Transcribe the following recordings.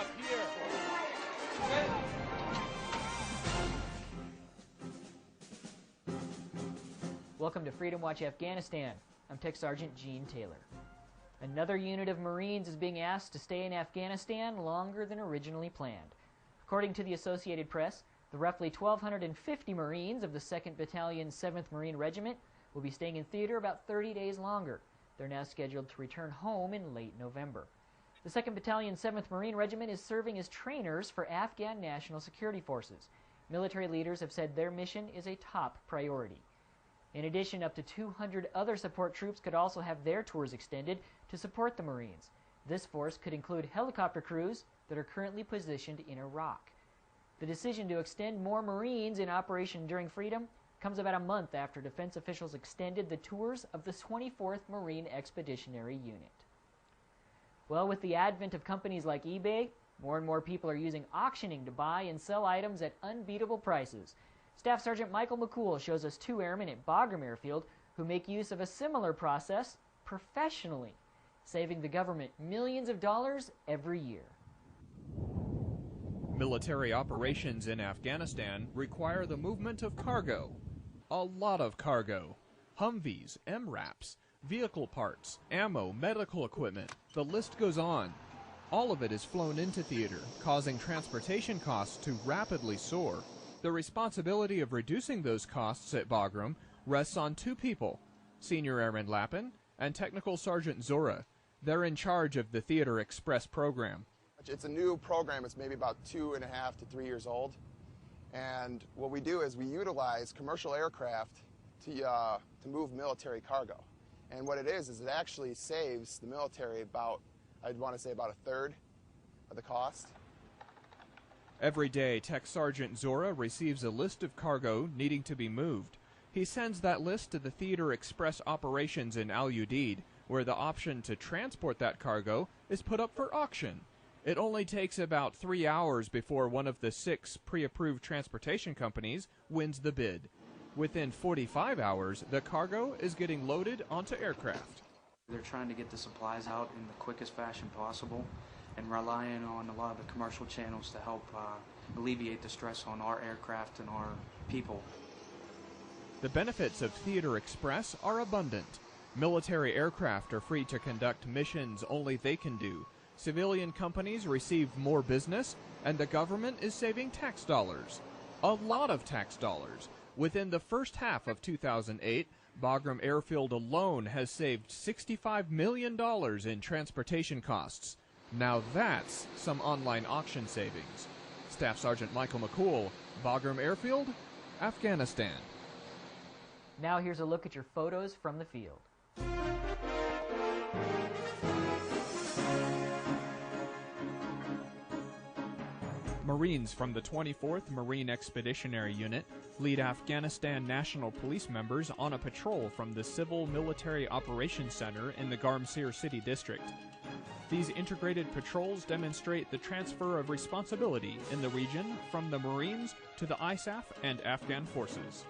up here. Welcome to Freedom Watch Afghanistan. I'm Tech Sergeant Gene Taylor. Another unit of Marines is being asked to stay in Afghanistan longer than originally planned. According to the Associated Press, the roughly 1,250 Marines of the 2nd Battalion, 7th Marine Regiment will be staying in theater about 30 days longer. They're now scheduled to return home in late November. The 2nd Battalion, 7th Marine Regiment is serving as trainers for Afghan National Security Forces. Military leaders have said their mission is a top priority. In addition, up to 200 other support troops could also have their tours extended to support the Marines. This force could include helicopter crews that are currently positioned in Iraq. The decision to extend more Marines in Operation Enduring Freedom comes about a month after defense officials extended the tours of the 24th Marine Expeditionary Unit. Well, with the advent of companies like eBay, more and more people are using auctioning to buy and sell items at unbeatable prices. Staff Sergeant Michael McCool shows us 2 airmen at Bagram Airfield who make use of a similar process professionally, saving the government millions of dollars every year. Military operations in Afghanistan require the movement of cargo. A lot of cargo. Humvees, MRAPs, vehicle parts, ammo, medical equipment, the list goes on. All of it is flown into theater, causing transportation costs to rapidly soar. The responsibility of reducing those costs at Bagram rests on 2 people, Senior Airman Lappin and Technical Sergeant Zora. They're in charge of the Theater Express program. It's a new program. It's maybe about 2.5 to 3 years old. And what we do is we utilize commercial aircraft to move military cargo. And what it is it actually saves the military about, I'd want to say about 1/3 of the cost. Every day, Tech Sergeant Zora receives a list of cargo needing to be moved. He sends that list to the Theater Express operations in Al Udeid, where the option to transport that cargo is put up for auction. It only takes about 3 hours before one of the 6 pre-approved transportation companies wins the bid. Within 45 hours, the cargo is getting loaded onto aircraft. They're trying to get the supplies out in the quickest fashion possible and relying on a lot of the commercial channels to help alleviate the stress on our aircraft and our people. The benefits of Theater Express are abundant. Military aircraft are free to conduct missions only they can do. Civilian companies receive more business, and the government is saving tax dollars. A lot of tax dollars. Within the first half of 2008, Bagram Airfield alone has saved $65 million in transportation costs. Now that's some online auction savings. Staff Sergeant Michael McCool, Bagram Airfield, Afghanistan. Now here's a look at your photos from the field. Marines from the 24th Marine Expeditionary Unit lead Afghanistan National Police members on a patrol from the Civil Military Operations Center in the Garmsir City District. These integrated patrols demonstrate the transfer of responsibility in the region from the Marines to the ISAF and Afghan forces.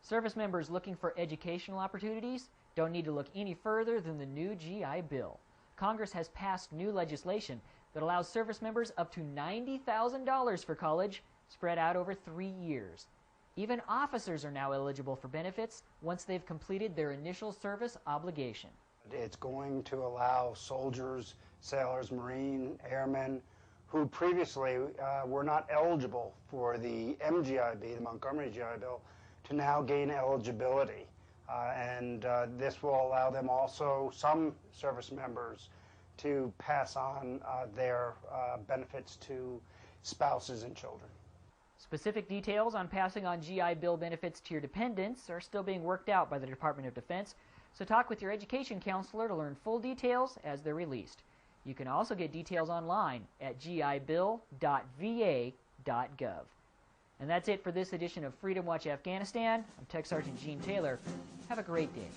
Service members looking for educational opportunities don't need to look any further than the new GI Bill. Congress has passed new legislation that allows service members up to $90,000 for college spread out over 3 years. Even officers are now eligible for benefits once they've completed their initial service obligation. It's going to allow soldiers, sailors, Marine, airmen who previously were not eligible for the MGIB, the Montgomery GI Bill, to now gain eligibility. This will allow them also, some service members, to pass on their benefits to spouses and children. Specific details on passing on GI Bill benefits to your dependents are still being worked out by the Department of Defense, so talk with your education counselor to learn full details as they're released. You can also get details online at gibill.va.gov. And that's it for this edition of Freedom Watch Afghanistan. I'm Tech Sergeant Gene Taylor. Have a great day.